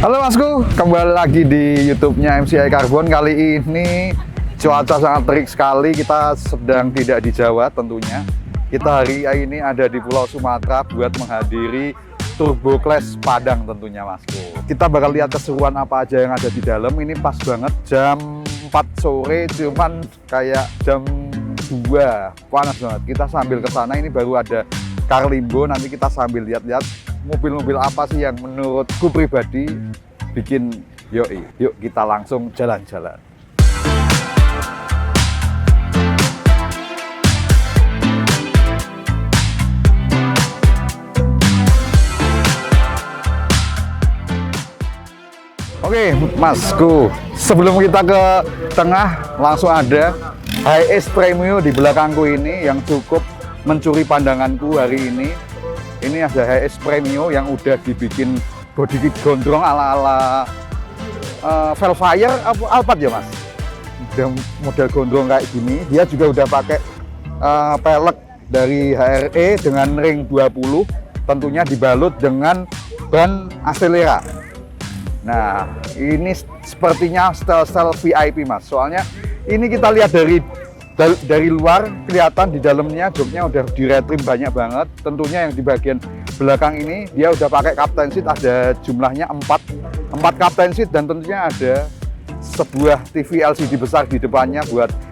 Halo Masku, kembali lagi di YouTube-nya MCI Carbon. Kali ini cuaca sangat terik sekali. Kita sedang tidak di Jawa tentunya. Kita hari ini ada di Pulau Sumatera buat menghadiri Turbo Clash Padang tentunya Masku. Kita bakal lihat keseruan apa aja yang ada di dalam. Ini pas banget jam 4 sore, cuman kayak jam 2 panas banget. Kita sambil ke sana, ini baru ada Carlimbo. Nanti kita sambil lihat-lihat mobil-mobil apa sih yang menurutku pribadi bikin yoi. Yuk kita langsung jalan-jalan. Oke, Masku, sebelum kita ke tengah, langsung ada HS Premio di belakangku ini yang cukup mencuri pandanganku hari ini. Ini ada HS Premio yang udah dibikin body kit gondrong ala-ala Velfire Alphard ya Mas. Model gondrong kayak gini. Dia juga udah pakai pelek dari HRE dengan ring 20. Tentunya dibalut dengan ban Acelera. Nah, ini sepertinya style-style VIP Mas. Soalnya ini kita lihat dari luar kelihatan di dalamnya joknya udah di retrim banyak banget. Tentunya yang di bagian belakang ini dia udah pakai captain seat, ada jumlahnya 4 captain seat, dan tentunya ada sebuah TV LCD besar di depannya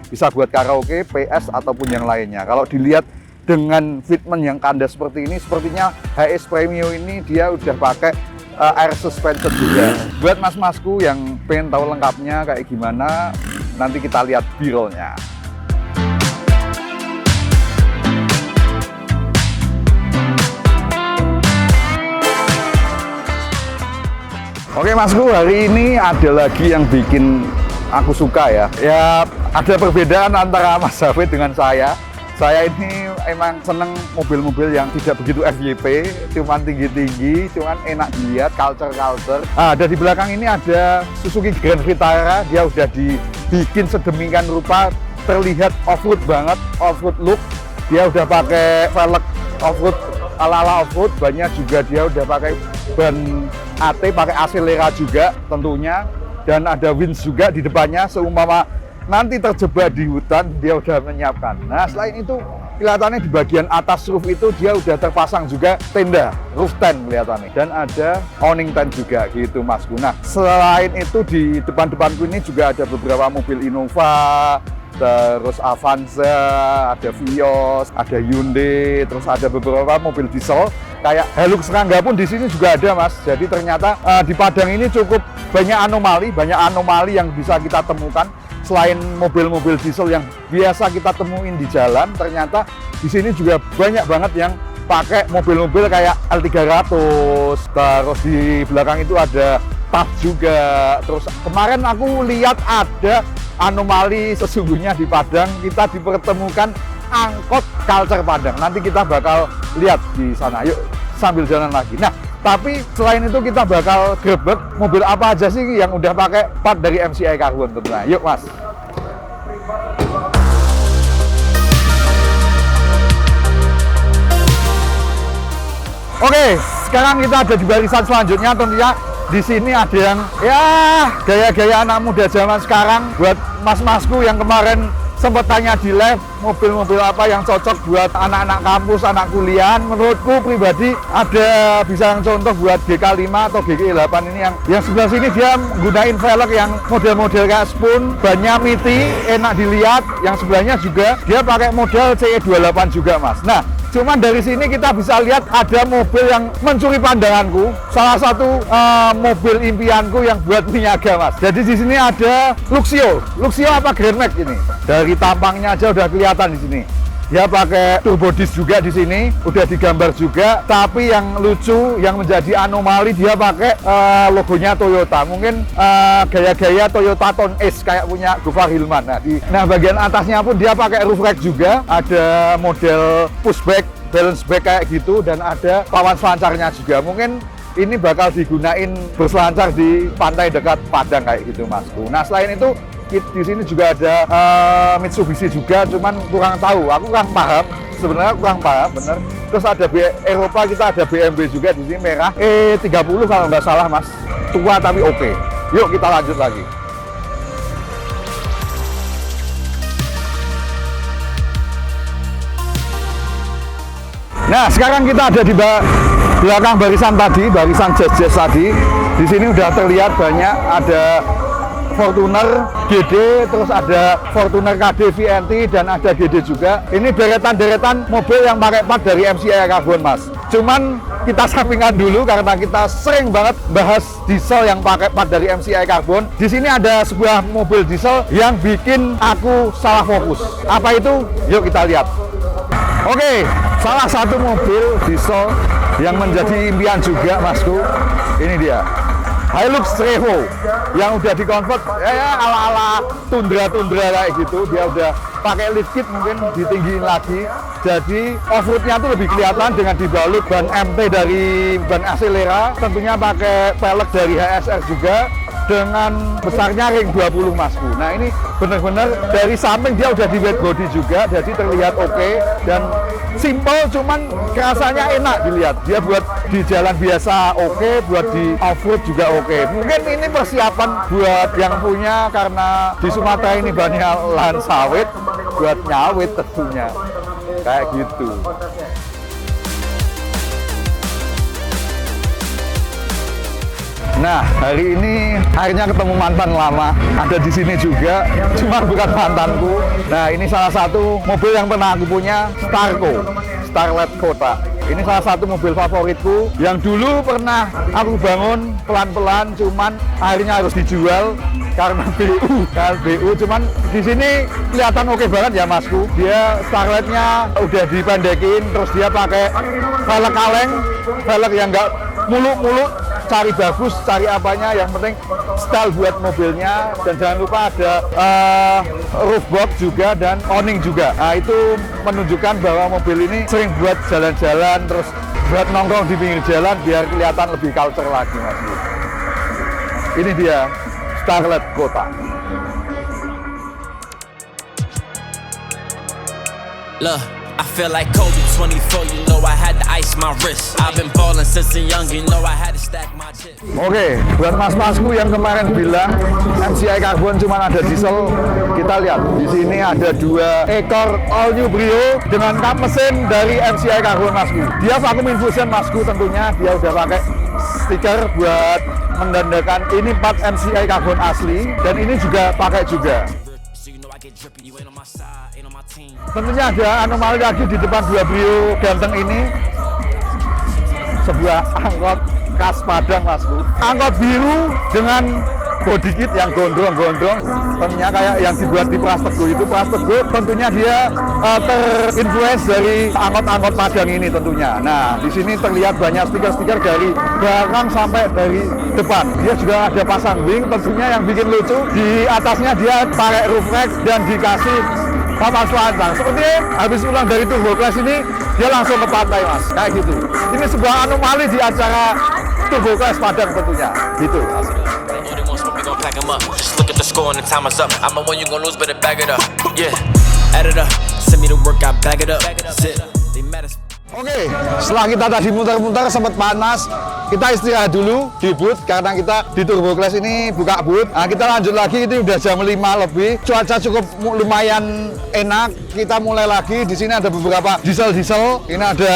bisa buat karaoke, PS ataupun yang lainnya. Kalau dilihat dengan fitment yang kandas seperti ini, sepertinya HS Premio ini dia udah pakai air suspension juga. Buat mas-masku yang pengen tahu lengkapnya kayak gimana, nanti kita lihat B-rollnya. Oke Masku, hari ini ada lagi yang bikin aku suka ya. Ya ada perbedaan antara Mas Hafid dengan saya. Saya ini emang seneng mobil-mobil yang tidak begitu FYP, cuman tinggi-tinggi, cuman enak dilihat, culture. Nah, ada di belakang ini ada Suzuki Grand Vitara. Dia udah dibikin sedemikian rupa, terlihat off-road banget, off-road look. Dia udah pakai velg off-road ala-ala off-road, banyak juga dia udah pakai ban AT, pakai Acelera juga tentunya, dan ada winch juga di depannya, seumpama nanti terjebak di hutan dia udah menyiapkan. Nah selain itu kelihatannya di bagian atas roof itu dia udah terpasang juga tenda, roof tent kelihatannya, dan ada awning tent juga gitu Masku. Nah selain itu di depan-depanku ini juga ada beberapa mobil Innova, terus Avanza, ada Vios, ada Hyundai, terus ada beberapa mobil diesel kayak Hilux Serangga pun di sini juga ada Mas. Jadi ternyata di Padang ini cukup banyak anomali yang bisa kita temukan. Selain mobil-mobil diesel yang biasa kita temuin di jalan, ternyata di sini juga banyak banget yang pakai mobil-mobil kayak L300. Terus di belakang itu ada TAF juga. Terus kemarin aku lihat ada anomali sesungguhnya di Padang, kita dipertemukan angkot culture Padang. Nanti kita bakal lihat di sana. Yuk sambil jalan lagi. Nah, tapi selain itu kita bakal grebek mobil apa aja sih yang udah pakai part dari MCI Carbon tentunya. Yuk Mas. Oke, sekarang kita ada di barisan selanjutnya. Tentunya di sini ada yang ya gaya-gaya anak muda zaman sekarang. Buat mas-masku yang kemarin sempat tanya di live mobil-mobil apa yang cocok buat anak-anak kampus, anak kuliah. Menurutku pribadi ada bisa yang contoh buat GK5 atau GK8 ini yang sebelah sini dia gunain velg yang model-model kayak Spoon, bannya MITI, enak dilihat. Yang sebelahnya juga dia pakai model CE28 juga Mas. Nah, cuman dari sini kita bisa lihat ada mobil yang mencuri pandanganku. Salah satu mobil impianku yang buat niaga Mas. Jadi di sini ada Luxio apa Grand Max ini. Dari tampangnya aja udah kelihatan di sini. Dia pakai turbo disc juga di sini, udah digambar juga. Tapi yang lucu, yang menjadi anomali, dia pakai logonya Toyota. Mungkin gaya-gaya Toyota Town Ace kayak punya Gofar Hilman. Nah, bagian atasnya pun dia pakai roof rack juga. Ada model pushback, balance back kayak gitu, dan ada pawan selancarnya juga. Mungkin ini bakal digunain berselancar di pantai dekat Padang kayak gitu Masku. Nah selain itu di sini juga ada Mitsubishi juga, cuman kurang tahu, aku kurang paham sebenarnya kurang paham, bener. Terus ada Eropa, kita ada BMW juga di sini merah. E30 kalau nggak salah mas, tua tapi oke. Yuk kita lanjut lagi. Nah, sekarang kita ada di belakang barisan tadi, barisan jazz tadi. Di sini udah terlihat banyak, ada Fortuner GD, terus ada Fortuner KD VNT, dan ada GD juga. Ini deretan-deretan mobil yang pakai plat dari MCI Carbon, mas. Cuman kita sampingkan dulu karena kita sering banget bahas diesel yang pakai plat dari MCI Carbon. Di sini ada sebuah mobil diesel yang bikin aku salah fokus. Apa itu? Yuk kita lihat. Oke, salah satu mobil diesel yang menjadi impian juga masku, ini dia Hilux Revo yang udah dikonvert ya ala-ala tundra kayak gitu. Dia udah pakai lift kit, mungkin ditinggiin lagi, jadi off-roadnya tuh lebih kelihatan dengan dibalut ban MT dari ban Acelera, tentunya pakai pelek dari HSR juga, dengan besarnya ring 20 masku. Nah ini bener-bener dari samping dia udah di wet body juga, jadi terlihat oke dan simple, cuman rasanya enak dilihat. Dia buat di jalan biasa oke, buat di off-road juga oke. Mungkin ini persiapan buat yang punya, karena di Sumatera ini banyak lahan sawit, buat nyawit tentunya kayak gitu. Nah, hari ini akhirnya ketemu mantan lama, ada di sini juga, cuma bukan mantanku. Nah, ini salah satu mobil yang pernah aku punya, Starlet Kota. Ini salah satu mobil favoritku yang dulu pernah aku bangun pelan-pelan, cuman akhirnya harus dijual karena BU. Cuman di sini kelihatan oke banget ya masku. Dia Starletnya udah dipendekin, terus dia pakai velg kaleng, velg yang enggak muluk-muluk. Cari bagus, cari apanya, yang penting style buat mobilnya. Dan jangan lupa ada roof box juga dan awning juga. Nah itu menunjukkan bahwa mobil ini sering buat jalan-jalan, terus buat nongkrong di pinggir jalan biar kelihatan lebih culture lagi mas. Ini dia Starlet Kota. Look, I feel like Kobe 24, you know I had to ice my wrist. I've been ballin' since a young, you know I had to stack my chips. Oke, buat mas-masku yang kemarin bilang MCI Carbon cuma ada diesel, kita lihat di sini ada 2 ekor all new Brio dengan kap mesin dari MCI Carbon masku. Dia vacuum infusion masku tentunya, dia udah pakai stiker buat menandakan ini part MCI Carbon asli, dan ini juga pakai juga. Tentunya ada anomali lagi di depan 2 Brio ganteng ini, sebuah angkot khas Padang masku. Angkot biru dengan body kit yang gondrong-gondrong, tentunya kayak yang dibuat di Pras Teguh itu. Pras Teguh tentunya dia terinfluence dari angkot-angkot Padang ini tentunya. Nah di sini terlihat banyak stiker-stiker dari belakang sampai dari depan. Dia juga ada pasang wing, tentunya yang bikin lucu di atasnya dia pakai roof rack dan dikasih papan selantang. Seperti habis pulang dari Turbo Class ini, dia langsung ke pantai mas, kayak gitu. Ini sebuah anomali di acara Turbo Class Padang tentunya, gitu. Oke, setelah kita tadi muter-muter sempat panas, kita istirahat dulu di booth karena kita di Turbo Class ini buka booth. Nah, kita lanjut lagi, itu udah jam 5 lebih. Cuaca cukup lumayan enak. Kita mulai lagi. Di sini ada beberapa diesel-diesel. Ini ada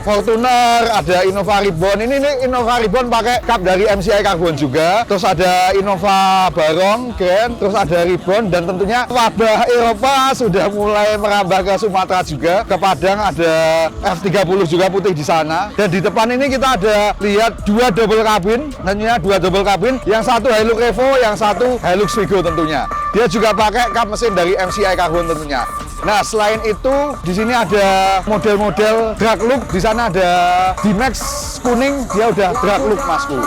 Fortuner, ada Innova Ribbon. Ini Innova Ribbon pakai kap dari MCI Carbon juga. Terus ada Innova Barong, Grand, terus ada Ribbon, dan tentunya wabah Eropa sudah mulai merambah ke Sumatera juga. Ke Padang ada F30 juga putih di sana. Dan di depan ini kita ada lihat 2 double cabin, tentunya 2 double cabin. Yang satu Hilux Revo, yang satu Hilux Vigo tentunya. Dia juga pakai kap mesin dari MCI Carbon tentunya. Nah, selain itu di sini ada model-model drag look. Di sana ada D-Max kuning, dia udah drag look masku.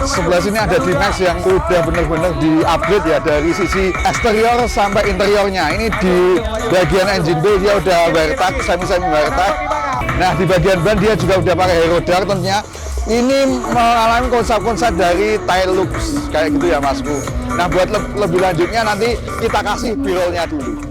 Sebelah sini ada D-Max yang udah bener-bener di-upgrade ya dari sisi eksterior sampai interiornya. Ini di bagian engine bay dia udah wear tag, semi-semi wear tag. Nah, di bagian ban dia juga udah pakai Hero Dark tentunya. Ini mengalami konsep-konsep dari Tailux kayak gitu ya masku. Nah, buat lebih lanjutnya nanti kita kasih B-roll-nya dulu.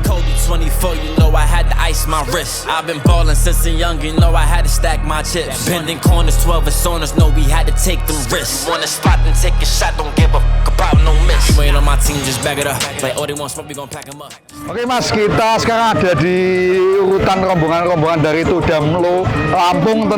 Kobe 24, you know I had to ice my wrist. I've been ballin' since a young, you know I had to stack my chips. Bending corners, 12 soners, know we had to take them risks. You want a spot and take a shot, don't give a fuck about no miss. Wait on my team, just back it up. Like, oh, they want smoke, we gon' pack them up. Oke Mas, kita sekarang ada di urutan rombongan-rombongan dari Tudamlo, Lampung,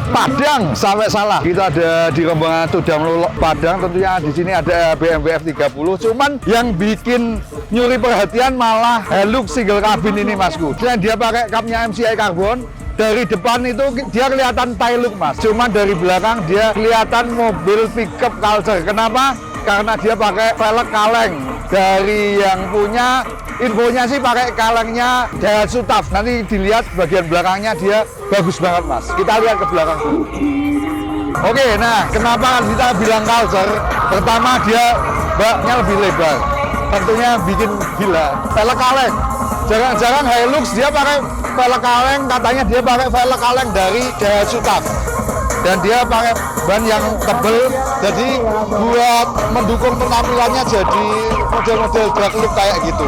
Padang, sampai salah. Kita ada di rombongan Tudamlo, Padang, tentunya di sini ada BMW F30. Cuman yang bikin nyuri perhatian malah Hilux single cabin ini Masku. Dan dia pakai kapnya MCI Carbon. Dari depan itu dia kelihatan Hilux Mas. Cuman dari belakang dia kelihatan mobil pickup Culture. Kenapa? Karena dia pakai velg kaleng. Dari yang punya infonya sih pakai kalengnya Daihatsu TAF. Nanti dilihat bagian belakangnya dia bagus banget Mas. Kita lihat ke belakang dulu. Oke, nah kenapa kita bilang Culture? Pertama dia baknya lebih lebar. Tentunya bikin gila. Velg kaleng. Jarang-jarang Hilux dia pakai velg kaleng. Katanya dia pakai velg kaleng dari Daihatsu TAF. Dan dia pakai ban yang tebel, jadi buat mendukung penampilannya jadi model-model drag look kayak gitu.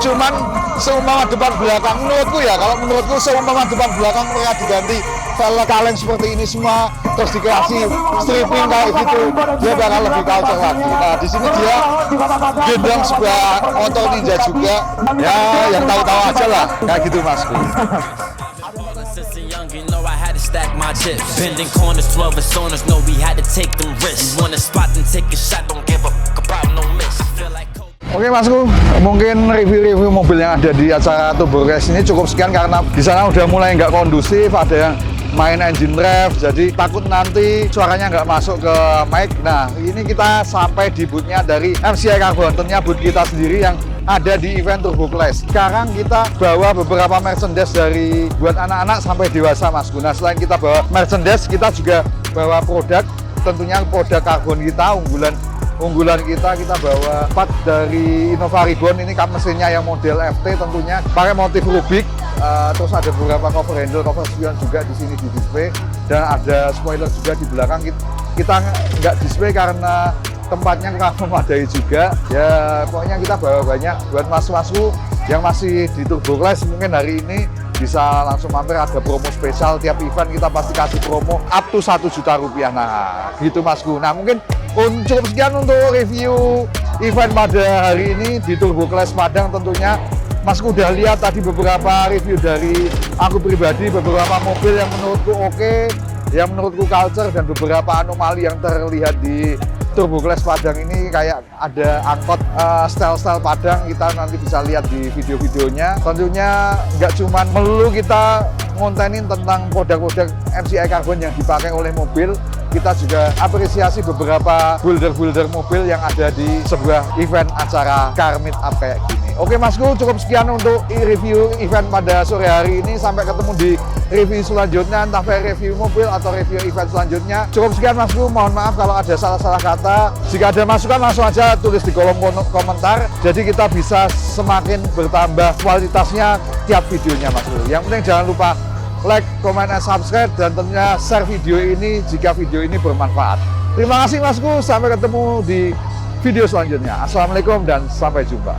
Cuman seumpama depan belakang, menurutku seumpama depan belakang mereka diganti velg kaleng seperti ini semua, terus dikasih stripping kayak gitu, dia bakal lebih Culture lagi. Nah di sini dia gendong sebuah motor ninja juga, ya yang tahu-tahu aja lah, kayak gitu Masku. Since a young, you know I had to stack my chips. Bending corners, 12 soners, know we had to take them risks. You want a spot and take a shot, don't give a fuck about no miss. I feel like Oke Masku, mungkin review-review mobil yang ada di acara Turbo Race ini cukup sekian karena di sana udah mulai nggak kondusif, ada yang main engine rev, jadi takut nanti suaranya nggak masuk ke mic. Nah, ini kita sampai di bootnya dari MCI Carbon, tentunya boot kita sendiri yang ada di event Turbo Clash. Sekarang kita bawa beberapa merchandise dari buat anak-anak sampai dewasa Masku. Nah, selain kita bawa merchandise, kita juga bawa produk, tentunya produk karbon kita, unggulan kita bawa part dari Innova Ribbon. Ini kap mesinnya yang model FT, tentunya pakai motif Rubik. Terus ada beberapa cover handle, cover spion juga di sini di display, dan ada spoiler juga di belakang. Kita nggak display karena tempatnya kurang memadai juga. Ya pokoknya kita bawa banyak buat mas-masku yang masih di Turbo Clash. Mungkin hari ini bisa langsung mampir, ada promo spesial tiap event kita pasti kasih promo up to 1 juta rupiah. Nah gitu Masku. Nah mungkin cukup sekian untuk review event pada hari ini di Turbo Clash Padang. Tentunya Masku udah lihat tadi beberapa review dari aku pribadi, beberapa mobil yang menurutku oke, yang menurutku Culture, dan beberapa anomali yang terlihat di Turbo Clash Padang ini, kayak ada angkot style-style Padang. Kita nanti bisa lihat di video-videonya. Tentunya nggak cuman melulu kita ngontenin tentang produk-produk MCI Carbon yang dipakai oleh mobil, kita juga apresiasi beberapa builder-builder mobil yang ada di sebuah event acara car meet up kayak gini. Oke Masku, cukup sekian untuk review event pada sore hari ini. Sampai ketemu di review selanjutnya, entah review mobil atau review event selanjutnya. Cukup sekian Masku, mohon maaf kalau ada salah-salah kata. Jika ada masukan langsung aja tulis di kolom komentar, jadi kita bisa semakin bertambah kualitasnya tiap videonya Masku. Yang penting jangan lupa like, comment, dan subscribe, dan tentunya share video ini jika video ini bermanfaat. Terima kasih Masku, sampai ketemu di video selanjutnya. Assalamualaikum dan sampai jumpa.